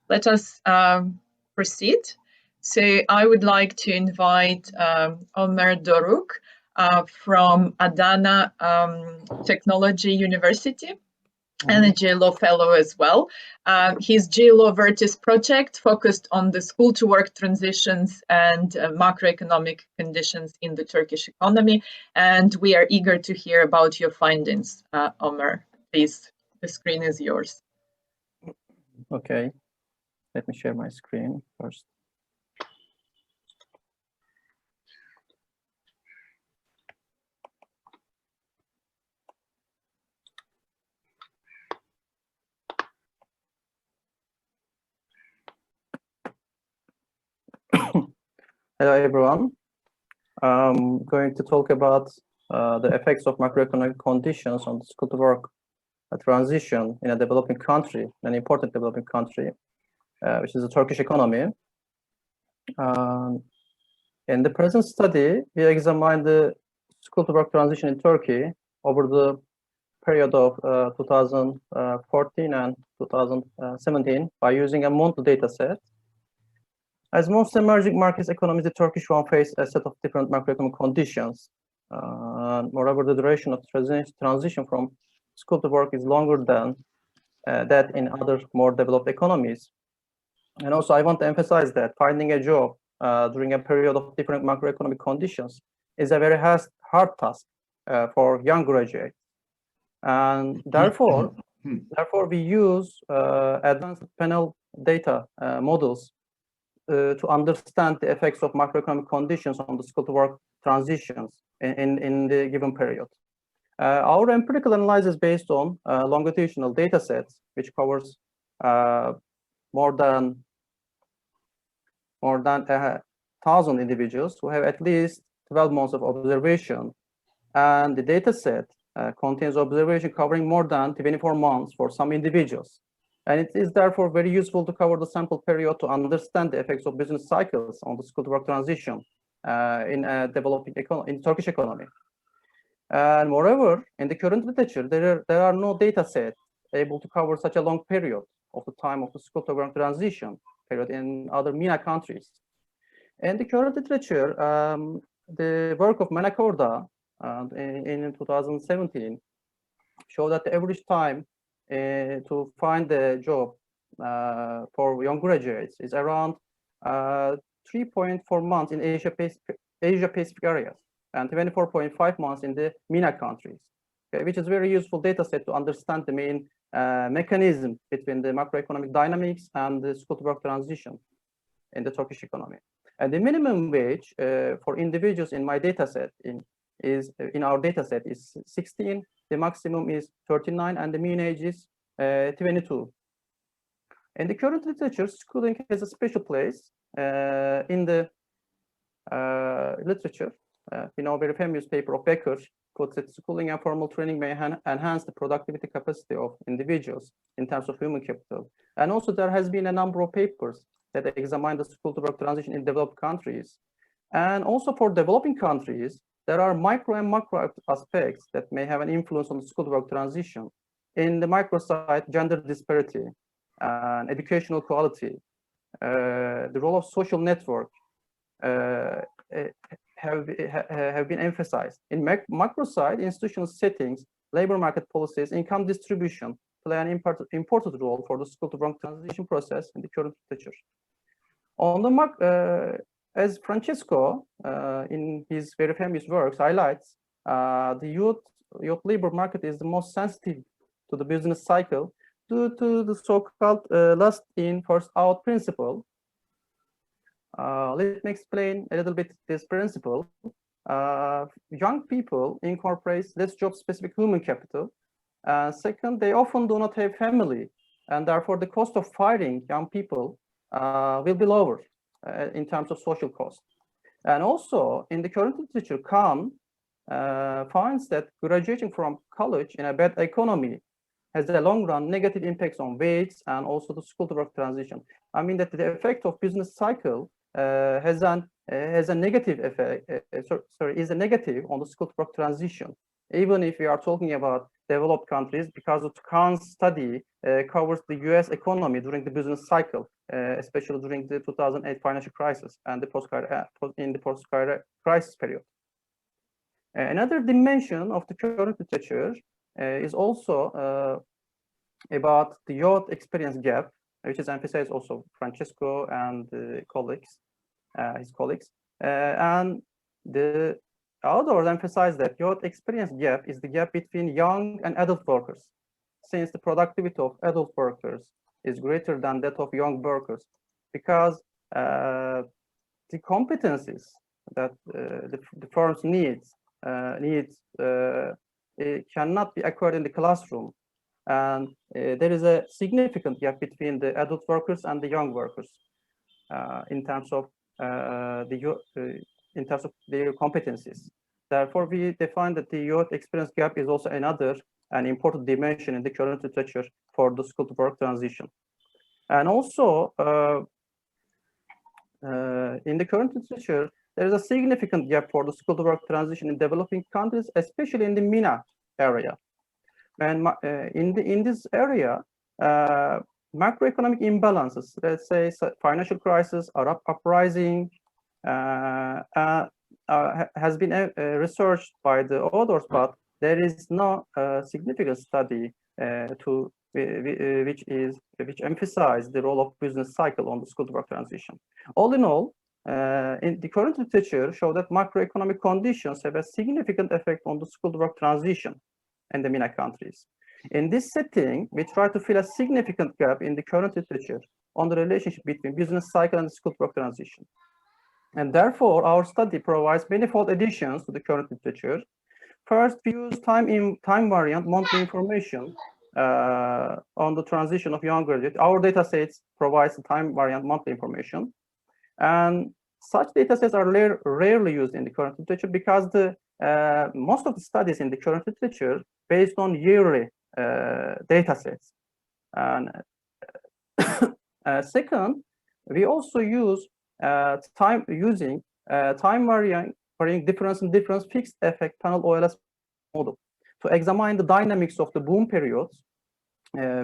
let us proceed. So I would like to invite Ömer Doruk from Adana Technology University, and a JLO fellow as well. His JLO VirtYS project focused on the school-to-work transitions and macroeconomic conditions in the Turkish economy. And we are eager to hear about your findings, Ömer. Please, the screen is yours. Okay, let me share my screen first. Hello, everyone. I'm going to talk about the effects of macroeconomic conditions on the school-to-work transition in a developing country, an important developing country, which is the Turkish economy. In the present study, we examined the school-to-work transition in Turkey over the period of 2014 and 2017 by using a monthly data set. As most emerging markets economies, the Turkish one faced a set of different macroeconomic conditions. Moreover, the duration of transition from school to work is longer than that in other more developed economies. And also, I want to emphasize that finding a job during a period of different macroeconomic conditions is a very hard task for young graduates. And therefore, we use advanced panel data models to understand the effects of macroeconomic conditions on the school-to-work transitions in the given period. Our empirical analysis is based on longitudinal data sets, which covers more than 1,000 individuals who have at least 12 months of observation. And the data set contains observation covering more than 24 months for some individuals. And it is therefore very useful to cover the sample period to understand the effects of business cycles on the school-to-work transition in a developing in Turkish economy. And moreover, in the current literature, there are no data sets able to cover such a long period of the time of the school-to-work transition period in other MENA countries. In the current literature, the work of Manacorda in 2017 showed that the average time to find a job for young graduates is around 3.4 months in Asia-Pacific areas and 24.5 months in the MENA countries, okay, which is a very useful data set to understand the main mechanism between the macroeconomic dynamics and the school-to-work transition in the Turkish economy. And the minimum wage for individuals in my data set in our data set is 16, the maximum is 39, and the mean age is 22. In the current literature, schooling has a special place in the literature. We know a very famous paper of Becker puts that schooling and formal training may enhance the productivity capacity of individuals in terms of human capital. And also there has been a number of papers that examine the school-to-work transition in developed countries. And also for developing countries, there are micro and macro aspects that may have an influence on the school-to-work transition. In the micro side, gender disparity, educational quality, the role of social network have been emphasized. In macro side, institutional settings, labor market policies, income distribution play an important role for the school-to-work transition process in the current literature. On the as Francesco, in his very famous works, highlights, the youth labor market is the most sensitive to the business cycle due to the so-called last in, first out principle. Let me explain a little bit this principle. Young people incorporate less job-specific human capital. Second, they often do not have family, and therefore the cost of firing young people will be lower in terms of social cost. And also in the current literature, Khan finds that graduating from college in a bad economy has a long-run negative impacts on wages and also the school-to-work transition. I mean that the effect of business cycle has a negative effect. Is a negative on the school-to-work transition. Even if we are talking about developed countries, because the Khan's study covers the US economy during the business cycle, especially during the 2008 financial crisis and the post-crisis period. Another dimension of the current literature is also about the youth experience gap, which is emphasized also Francesco and his colleagues, and the authors emphasize that youth experience gap is the gap between young and adult workers, since the productivity of adult workers is greater than that of young workers, because the competencies that the firms needs it cannot be acquired in the classroom, and there is a significant gap between the adult workers and the young workers in terms of their competencies. Therefore, we define that the youth experience gap is also another an important dimension in the current literature for the school to work transition. And also, in the current literature, there is a significant gap for the school to work transition in developing countries, especially in the MENA area. And in this area, macroeconomic imbalances, let's say financial crisis, Arab uprising, has been researched by the authors, but there is no significant study which emphasizes the role of business cycle on the school to work transition. All in all, in the current literature show that macroeconomic conditions have a significant effect on the school to work transition in the MENA countries. In this setting, we try to fill a significant gap in the current literature on the relationship between business cycle and school to work transition. And therefore, our study provides manifold additions to the current literature. First, we use time variant monthly information on the transition of young graduates. Our data sets provides time variant monthly information. And such data sets are rarely used in the current literature because most of the studies in the current literature based on yearly data sets. And second, we also use time varying difference in difference fixed effect panel OLS model to examine the dynamics of the boom periods,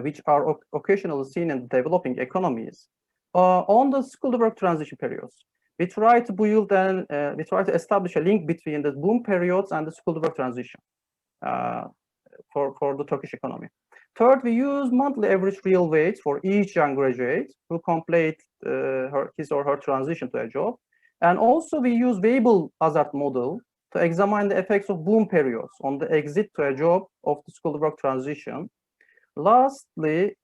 which are occasionally seen in developing economies, on the school to work transition periods. We try to build and we try to establish a link between the boom periods and the school to work transition for the Turkish economy. Third, we use monthly average real wage for each young graduate who complete his or her transition to a job. And also we use Weibull hazard model to examine the effects of boom periods on the exit to a job of the school to work transition. Lastly,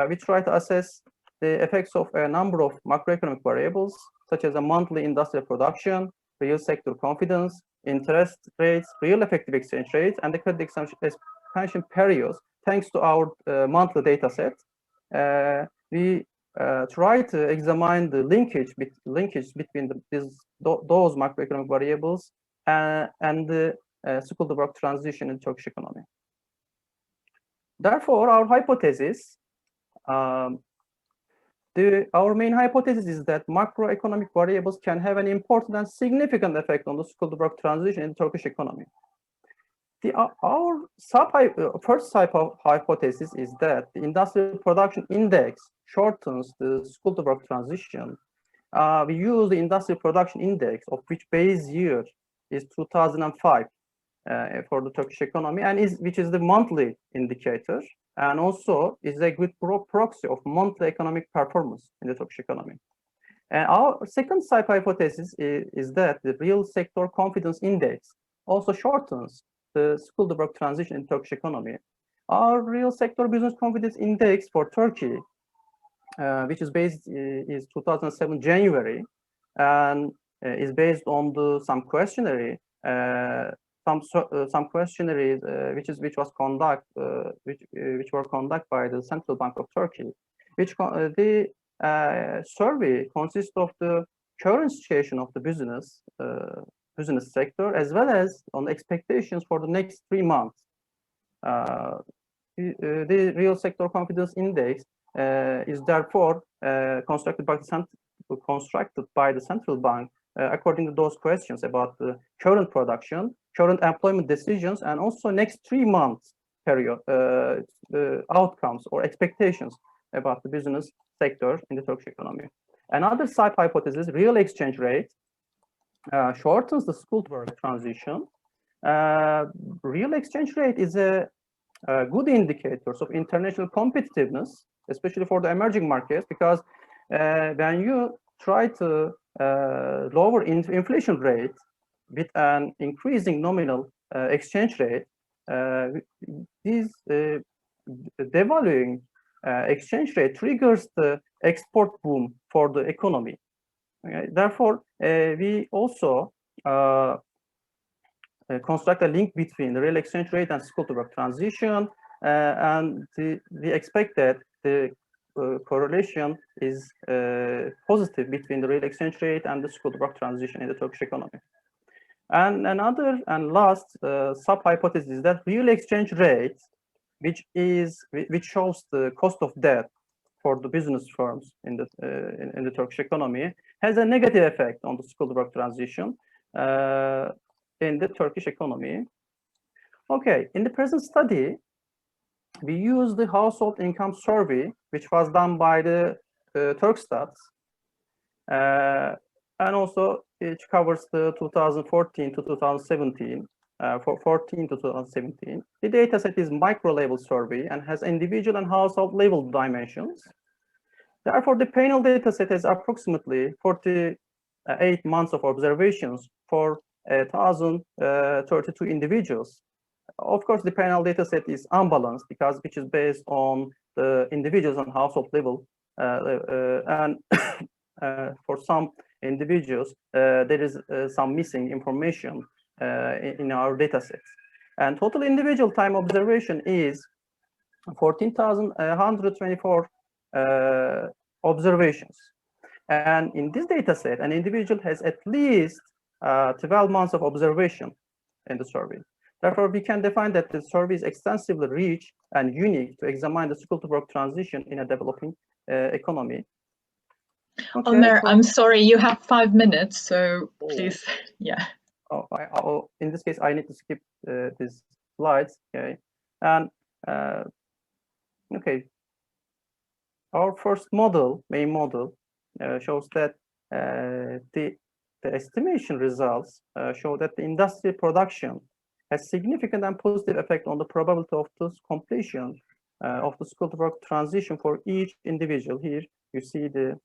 we try to assess the effects of a number of macroeconomic variables, such as a monthly industrial production, real sector confidence, interest rates, real effective exchange rates, and the credit expansion periods. Thanks to our monthly data set, we try to examine the linkage between those macroeconomic variables and the school to work transition in Turkish economy. Therefore, our hypothesis, our main hypothesis is that macroeconomic variables can have an important and significant effect on the school to work transition in the Turkish economy. Our first hypothesis is that the industrial production index shortens the school to work transition. We use the industrial production index, of which base year is 2005 for the Turkish economy, and which is the monthly indicator, and also is a good proxy of monthly economic performance in the Turkish economy. And our second hypothesis is that the real sector confidence index also shortens the school to work transition in Turkish economy. Our real sector business confidence index for Turkey, which is based is 2007 January, and is based on some questionnaire, some questionnaires which were conducted by the Central Bank of Turkey, which the survey consists of the current situation of the business sector, as well as on expectations for the next 3 months. The real sector confidence index is therefore constructed by the central bank according to those questions about the current production, current employment decisions, and also next 3 months period outcomes or expectations about the business sector in the Turkish economy. Another side hypothesis, real exchange rate, shortens the skilled work transition. Real exchange rate is a good indicator of international competitiveness, especially for the emerging markets, because when you try to lower inflation rate with an increasing nominal exchange rate, this devaluing exchange rate triggers the export boom for the economy. Okay? Therefore, we also construct a link between the real exchange rate and skilled work transition, and we expect that the correlation is positive between the real exchange rate and the skilled work transition in the Turkish economy. And another and last sub-hypothesis is that real exchange rate, which shows the cost of debt for the business firms in the Turkish economy, has a negative effect on the skilled work transition in the Turkish economy. Okay, in the present study, we use the household income survey, which was done by the Turkstats, and also it covers the 2014 to 2017, 14 to 2017. The data set is micro-level survey and has individual and household level dimensions. Therefore, the panel data set has approximately 48 months of observations for 1,032 individuals. Of course, the panel data set is unbalanced because which is based on the individuals and household level, and for some individuals, there is some missing information in our data sets. And total individual time observation is 14,124 observations. And in this data set, an individual has at least 12 months of observation in the survey. Therefore, we can define that the survey is extensively rich and unique to examine the skilled work transition in a developing economy. Okay, Ömer, I'm sorry, you have 5 minutes, so please, yeah. In this case, I need to skip these slides. Okay, and okay, our first model, main model, shows that the estimation results show that the industrial production has significant and positive effect on the probability of the completion of the skilled work transition for each individual. Here you see the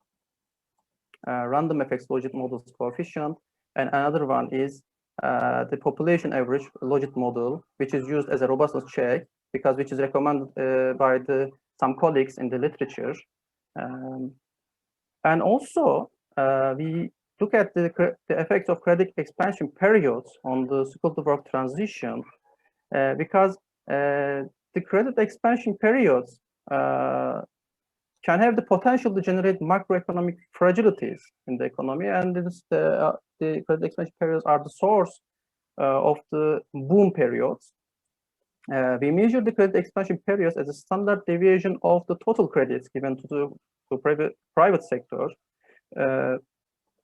random effects logit models coefficient, and another one is the population average logit model, which is used as a robustness check because which is recommended by some colleagues in the literature. And also we look at the effects of credit expansion periods on the skilled work transition because the credit expansion periods can have the potential to generate macroeconomic fragilities in the economy, and the credit expansion periods are the source of the boom periods. We measure the credit expansion periods as a standard deviation of the total credits given to the private sector.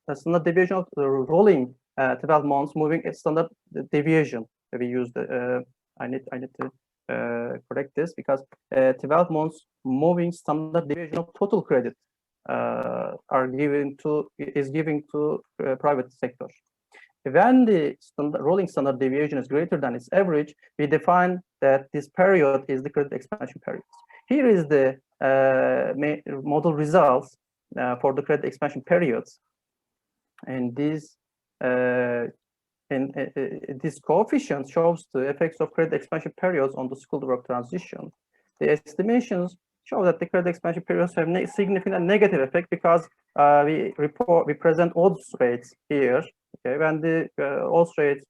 The standard deviation of the rolling 12 months moving standard deviation. We use the I need to correct this because 12 months moving standard deviation of total credit is given to private sector. When the rolling standard deviation is greater than its average, we define that this period is the credit expansion period. Here is the model results for the credit expansion periods, and this coefficient shows the effects of credit expansion periods on the skilled work transition. The estimations show that the credit expansion periods have significant negative effect because we present odds rates here. Okay, when the odds rate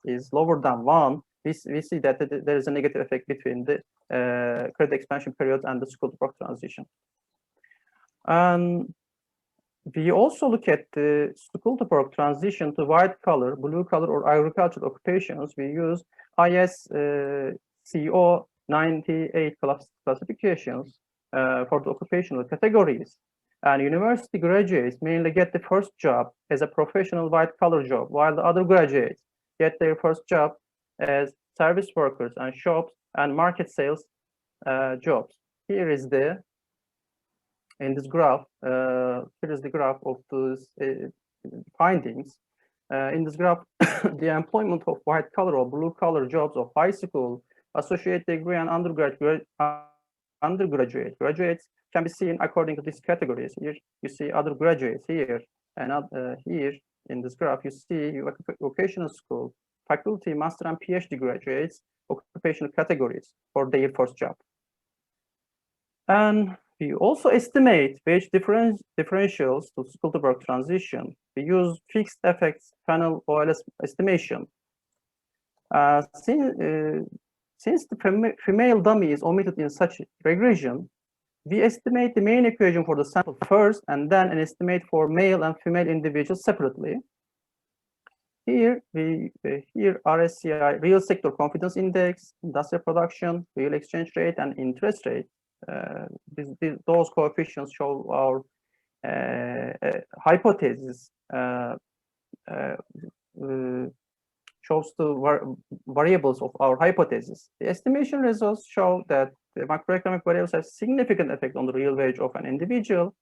is lower than 1, we see that there is a negative effect between the credit expansion period and the skilled work transition. We also look at the skilled work transition to white collar, blue collar, or agricultural occupations. We use ISCO 98 classifications for the occupational categories. And university graduates mainly get the first job as a professional white collar job, while the other graduates get their first job as service workers and shops and market sales jobs. Here is in this graph, here is the graph of those findings. In this graph, the employment of white collar or blue collar jobs of high school, associate degree, and undergraduate graduates can be seen according to these categories. Here you see other graduates here, and here in this graph you see vocational school, faculty, master, and PhD graduates, occupational categories for their first job. And we also estimate wage differentials to school-to-work transition. We use fixed effects panel OLS estimation. Since the female dummy is omitted in such regression, we estimate the main equation for the sample first, and then an estimate for male and female individuals separately. Here, RSCI, real sector confidence index, industrial production, real exchange rate, and interest rate. Those coefficients show our hypothesis, shows the variables of our hypothesis. The estimation results show that the macroeconomic variables have significant effect on the real wage of an individual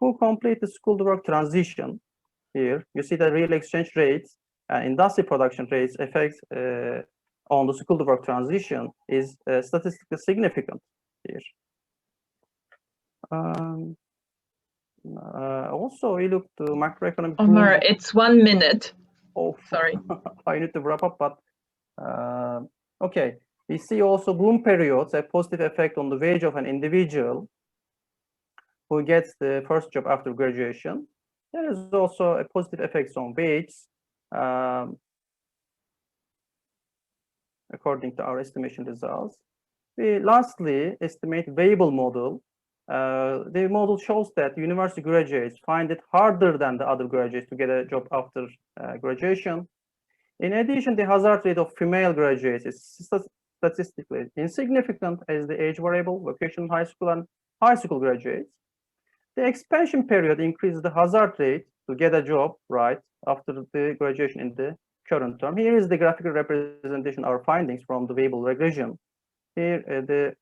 who complete the school-to-work transition. Here, you see the real exchange rates and industrial production rates effects on the school-to-work transition is statistically significant here. Also, we look to macroeconomic. Ömer, it's 1 minute. Oh, sorry. I need to wrap up, but okay. We see also bloom periods have positive effect on the wage of an individual who gets the first job after graduation. There is also a positive effect on wage, according to our estimation results. We lastly estimate Weibull model. The model shows that university graduates find it harder than the other graduates to get a job after graduation. In addition, the hazard rate of female graduates is statistically insignificant as the age variable, vocational high school, and high school graduates. The expansion period increases the hazard rate to get a job right after the graduation in the current term. Here is the graphical representation of our findings from the Weibull regression. Here, the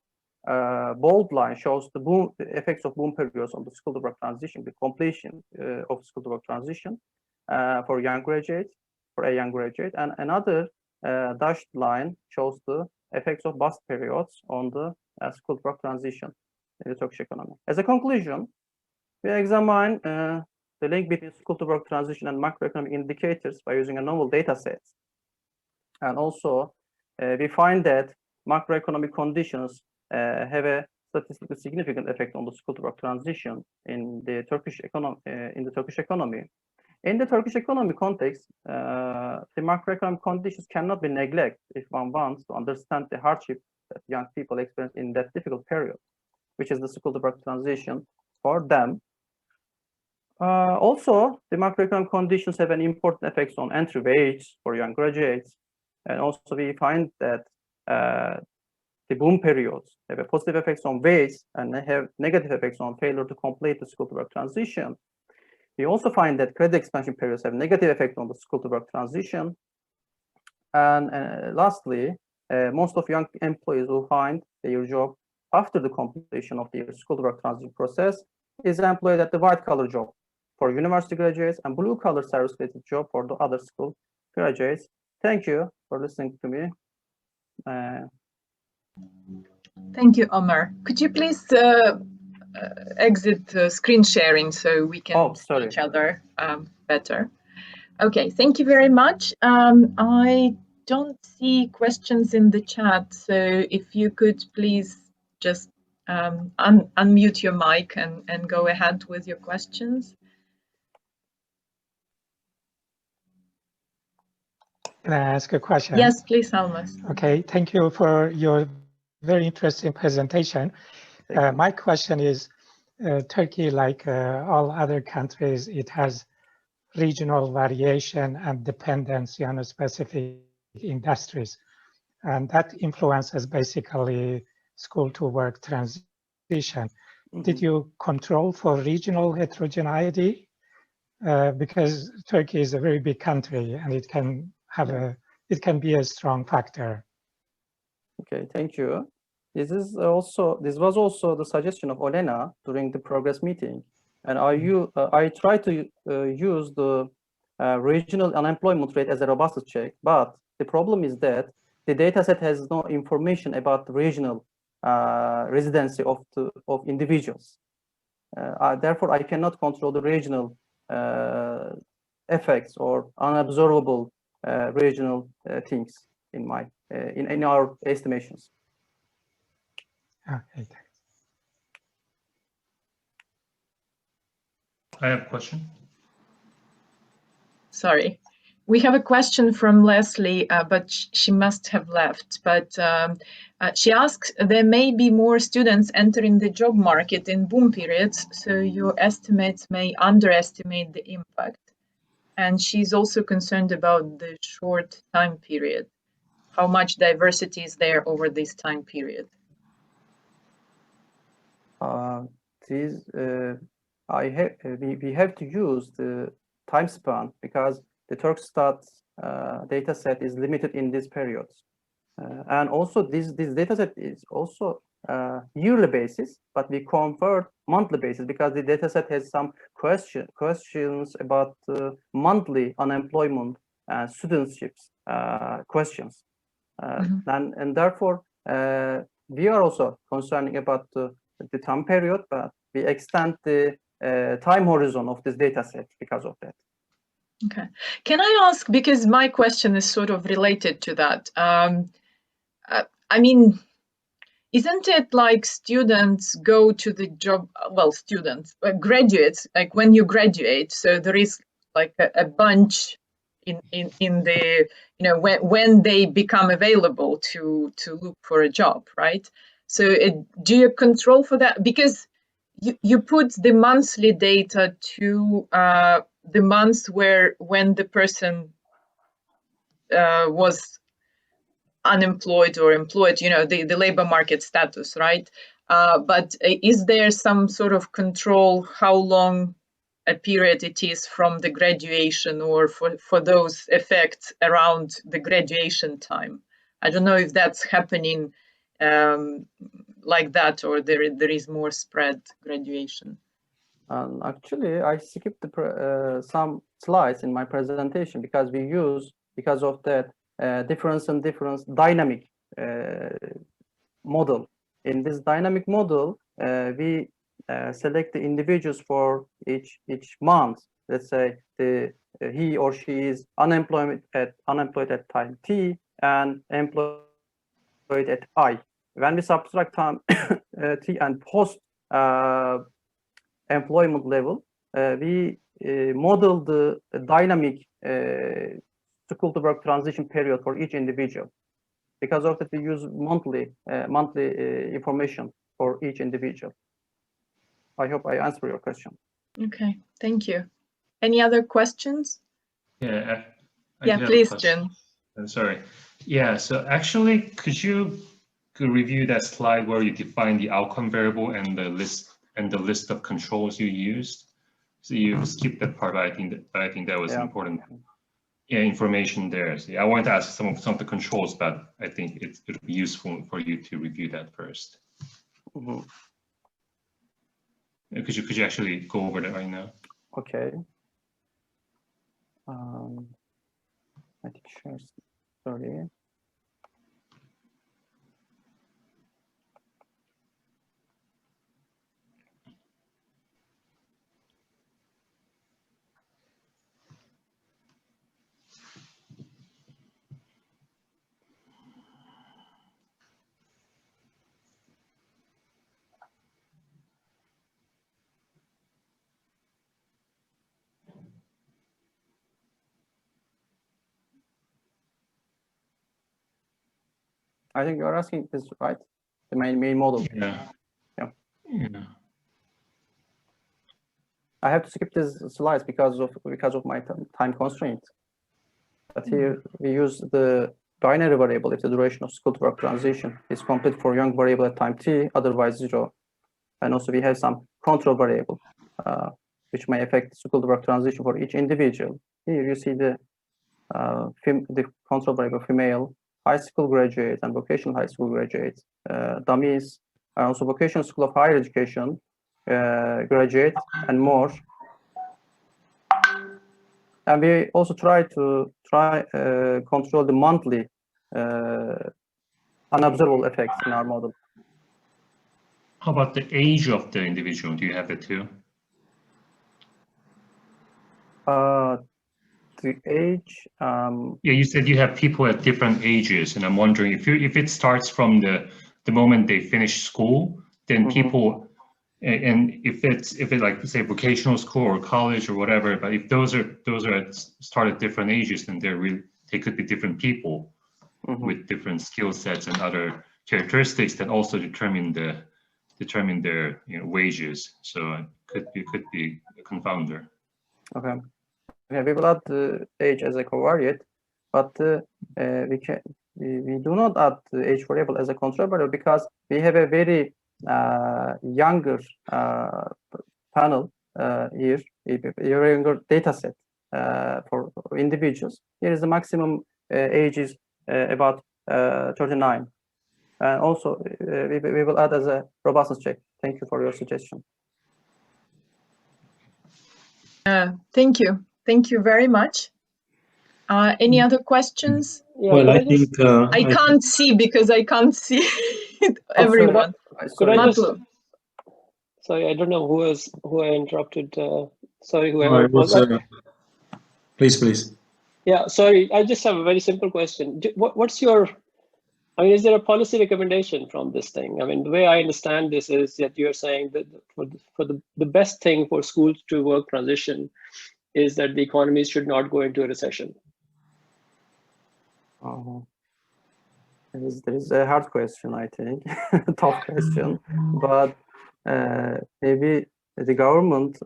bold line shows the effects of boom periods on the school-to-work transition, the completion of school-to-work transition for young graduates, for a young graduate, and another dashed line shows the effects of bust periods on the school-to-work transition in the Turkish economy. As a conclusion, we examine the link between school-to-work transition and macroeconomic indicators by using a novel data set. And also, we find that macroeconomic conditions have a statistically significant effect on the school-to-work transition in the Turkish economy. In the Turkish economy context, the macroeconomic conditions cannot be neglected if one wants to understand the hardship that young people experience in that difficult period, which is the school-to-work transition for them. Also, the macroeconomic conditions have an important effect on entry wage for young graduates, and also we find that the boom periods have a positive effects on wage and they have negative effects on failure to complete the school-to-work transition. We also find that credit expansion periods have negative effect on the school-to-work transition. And lastly, most of young employees will find their job after the completion of their school-to-work transition process is employed at the white-collar job for university graduates and blue-collar service-related job for the other school graduates. Thank you for listening to me. Thank you, Ömer. Could you please exit screen sharing so we can see each other better? Okay, thank you very much. I don't see questions in the chat, so if you could please just unmute your mic and go ahead with your questions. Can I ask a question? Yes, please, Almas. Okay, thank you for your very interesting presentation. My question is, Turkey, like all other countries, it has regional variation and dependency on specific industries. And that influences basically school-to-work transition. Mm-hmm. Did you control for regional heterogeneity? Because Turkey is a very big country and it can have it can be a strong factor Okay, thank you. This was also the suggestion of Olena during the progress meeting, and I try to use the regional unemployment rate as a robustness check, but the problem is that the dataset has no information about the regional residency of individuals. Therefore, I cannot control the regional effects or unobservable regional things in my in our estimations. Okay. I have a question. Sorry. We have a question from Leslie, but she must have left. But she asks, there may be more students entering the job market in boom periods, so your estimates may underestimate the impact. And she's also concerned about the short time period. How much diversity is there over this time period? We have to use the time span because the Turkstat data set is limited in these periods. And also this data set is also yearly basis, but we convert monthly basis because the data set has some questions about monthly unemployment and studentships questions. And therefore, we are also concerning about the time period, but we extend the time horizon of this data set because of that. Okay. Can I ask, because my question is sort of related to that. I mean, isn't it like students go to the job, well, students, graduates, like when you graduate, so there is like a bunch in the, you know, when they become available to look for a job, right? So do you control for that? Because you put the monthly data to the months when the person was unemployed or employed, you know, the labor market status, right? But is there some sort of control how long a period it is from the graduation or for those effects around the graduation time? I don't know if that's happening like that, or there is more spread graduation. Actually, I skipped some slides in my presentation because because of that difference dynamic model. In this dynamic model, we select the individuals for each month. Let's say he or she is unemployed at time T and employed at I. When we subtract time T and post employment level, we model the dynamic school to work transition period for each individual. Because of that, we use monthly information for each individual. I hope I answer your question. Okay, thank you. Any other questions? Yeah, yeah, please, Jin. Sorry. Yeah, so actually, could you review that slide where you define the outcome variable and the list of controls you used? So you skipped that part, but I think that was important. Yeah, information there. So yeah, I wanted to ask some of the controls, but I think it would be useful for you to review that first. Mm-hmm. Could you actually go over that right now? Okay. I think sure. Sorry. I think you're asking this, right? The main model. Yeah. Yeah. Yeah. I have to skip these slides because of my time constraint. But here we use the binary variable if the duration of school to work transition is complete for young variable at time T, otherwise 0. And also we have some control variable which may affect school to work transition for each individual. Here you see the control variable female high school graduates and vocational high school graduates, dummies, and also vocational school of higher education graduates, and more. And we also try to control the monthly unobservable effects in our model. How about the age of the individual? Do you have it too? The age. Yeah, you said you have people at different ages, and I'm wondering if it starts from the moment they finish school, then people, and if it's like, say, vocational school or college or whatever, but if those are start at different ages, then they could be different people with different skill sets and other characteristics that also determine their wages. So it could be a confounder. Okay. Yeah, we will add the age as a covariate, but we do not add the age variable as a control variable because we have a very younger panel here, a very younger data set for individuals. Here is the maximum age is about 39. And also, we will add as a robustness check. Thank you for your suggestion. Thank you. Thank you very much. Any other questions? Yeah, well, I think I can't see because I can't see everyone. Sorry, I don't know who I interrupted. Sorry, whoever it was. Please. Yeah, sorry. I just have a very simple question. What's your? I mean, is there a policy recommendation from this thing? I mean, the way I understand this is that you're saying that for the best thing for schools to work transition is that the economies should not go into a recession. There is a hard question, I think, tough question, but maybe the government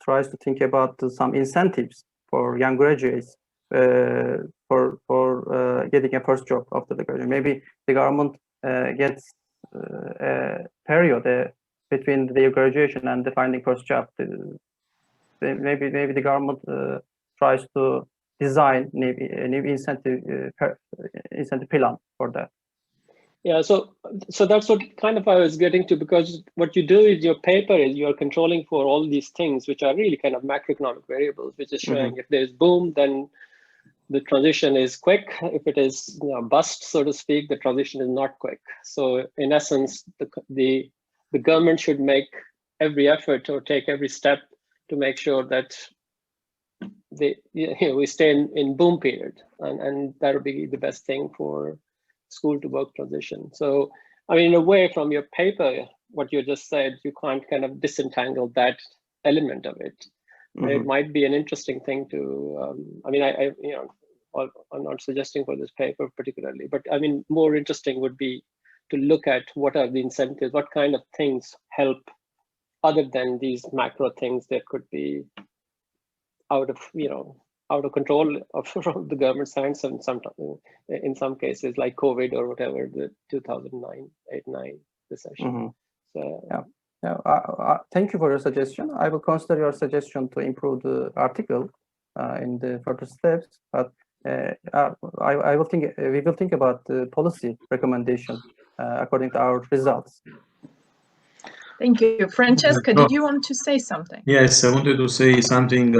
tries to think about some incentives for young graduates for getting a first job after the graduation. Maybe the government gets a period between their graduation and the finding first job. Maybe the government tries to design maybe a new incentive plan for that. Yeah, so that's what kind of I was getting to, because what you do with your paper is you're controlling for all these things, which are really kind of macroeconomic variables, which is showing if there's boom, then the transition is quick. If it is bust, so to speak, the transition is not quick. So in essence, the government should make every effort or take every step to make sure that we stay in boom period, and that would be the best thing for school to work transition. So, I mean, in a way, from your paper, what you just said, you can't kind of disentangle that element of it. It might be an interesting thing to. I mean, I'm not suggesting for this paper particularly, but I mean, more interesting would be to look at what are the incentives, what kind of things help, other than these macro things that could be out of control from the government science, and in some cases like COVID or whatever, the 2008-9 recession. So thank you for your suggestion. I will consider your suggestion to improve the article in the further steps. But I will think we will think about the policy recommendation according to our results. Thank you. Francesco, did you want to say something? Yes, I wanted to say something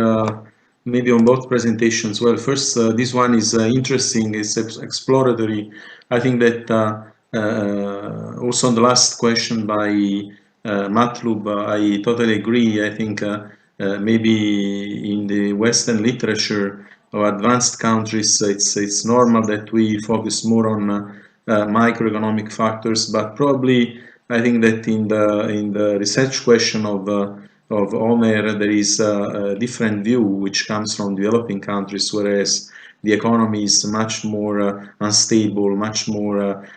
maybe on both presentations. Well, first, this one is interesting, it's exploratory. I think that also on the last question by Matlub, I totally agree. I think maybe in the Western literature or advanced countries, it's normal that we focus more on microeconomic factors, but probably I think that in the research question of Ömer, there is a different view which comes from developing countries, whereas the economy is much more unstable, much more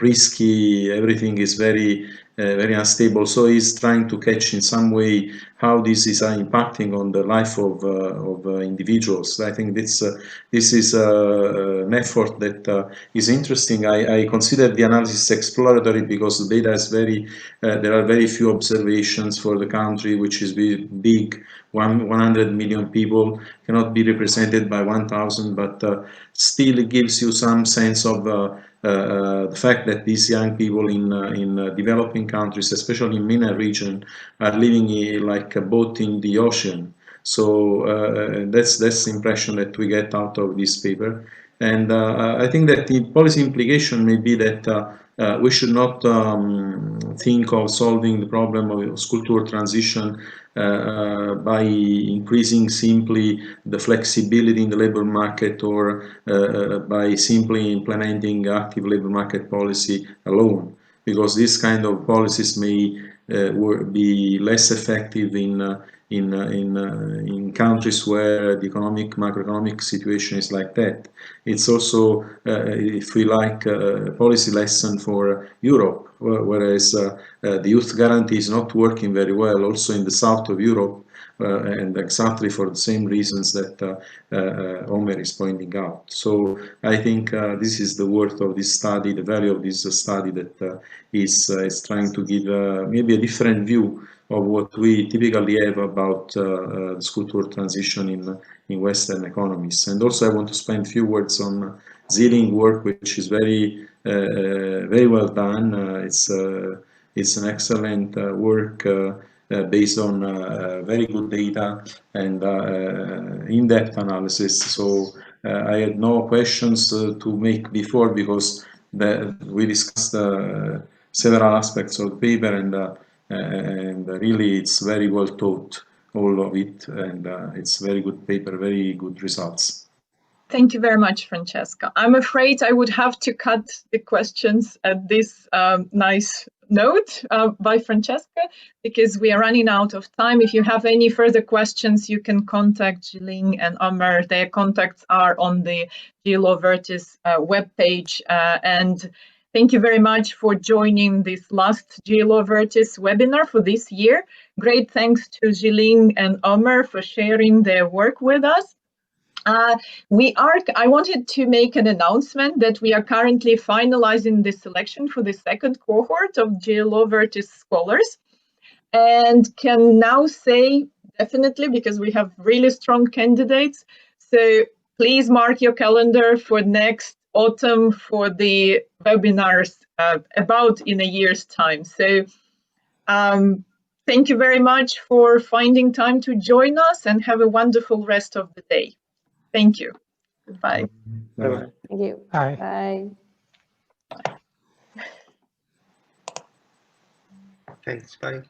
risky. Everything is very very unstable. So he's trying to catch in some way how this is impacting on the life of individuals. I think this is an effort that is interesting. I consider the analysis exploratory because the data is there are very few observations for the country, which is big. 100 million people cannot be represented by 1,000, but still it gives you some sense of the fact that these young people in developing countries, especially in MENA region, are living like a boat in the ocean. So that's the impression that we get out of this paper. And I think that the policy implication may be that we should not think of solving the problem of school to work transition by increasing simply the flexibility in the labor market or by simply implementing active labor market policy alone, because this kind of policies may be less effective in countries where the macroeconomic situation is like that. It's also, if we like, a policy lesson for Europe, whereas the youth guarantee is not working very well also in the south of Europe, and exactly for the same reasons that Ömer is pointing out. So I think this is the worth of this study, the value of this study that is trying to give maybe a different view of what we typically have about the school to work transition in Western economies. And also I want to spend a few words on Zilling work, which is very well done. It's an excellent work based on very good data and in-depth analysis. So I had no questions to make before because we discussed several aspects of the paper, and really it's very well taught, all of it, and it's very good paper, very good results. Thank you very much, Francesco. I'm afraid I would have to cut the questions at this nice note by Francesco, because we are running out of time. If you have any further questions, you can contact Zilling and Ömer. Their contacts are on the GLO VirtYS webpage. And thank you very much for joining this last GLO VirtYS webinar for this year. Great thanks to Zilling and Ömer for sharing their work with us. I wanted to make an announcement that we are currently finalizing the selection for the second cohort of GLO VirtYS scholars, and can now say definitely, because we have really strong candidates. So please mark your calendar for next autumn for the webinars about in a year's time. So thank you very much for finding time to join us, and have a wonderful rest of the day. Thank you. Goodbye. Bye-bye. Thank you. Bye. Bye. Thanks. Bye.